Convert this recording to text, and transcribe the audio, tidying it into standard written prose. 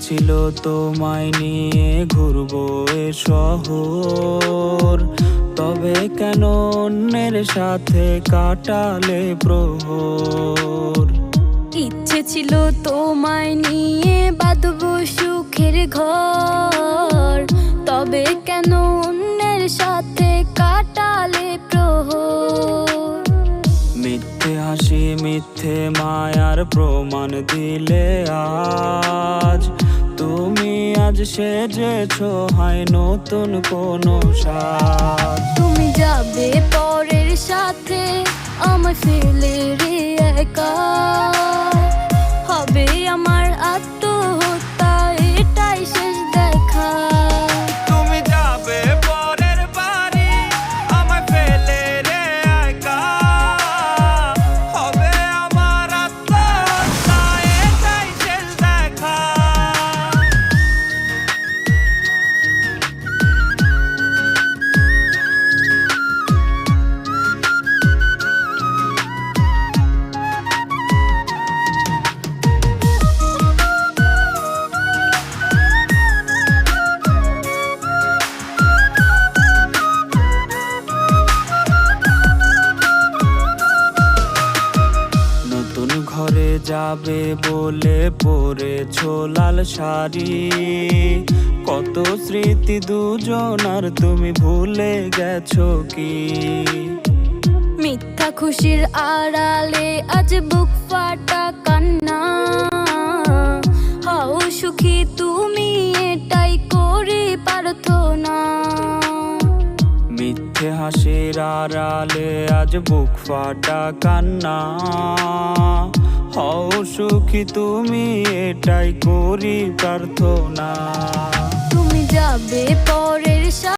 ছিল তোমায় নিয়ে ঘুরবো এ শহর, তবে কেন অন্যের সাথে কাটালে প্রহর। ইচ্ছে ছিল তোমায় নিয়ে বাঁধবো সুখের ঘর, তবে কেন অন্যের সাথে কাটালে প্রহর। মিথ্যে হাসি মিথ্যে মায়ার প্রমাণ দিলে আজ, তুমি আজ সেজেছো হয় নতুন কোনো সাজ। তুমি যাবে পরের সাথে আমায় ফেলে রে একা, হবে আমার আত্মহত্যা এটাই শেষ দেখা। তুমি যাবে পরের বাড়ি আমায় ফেলে রে একা, হবে আমার আত্মহত্যা এটাই শেষ দেখা। নতুন ঘরে যাবে বলে পরেছো লাল শাড়ি, কত স্মৃতি দুজনার তুমি ভুলে গেছো কি? মিথ্যা খুশির আড়ালে আজ বুক ফাটা কান্না, হও সুখী তুমি এটাই করি প্রার্থনা। মিথ্যে হাসির আড়ালে আজ বুক ফাটা কান্না, হও সুখী তুমি এটাই করি প্রার্থনা। তুমি যাবে পরে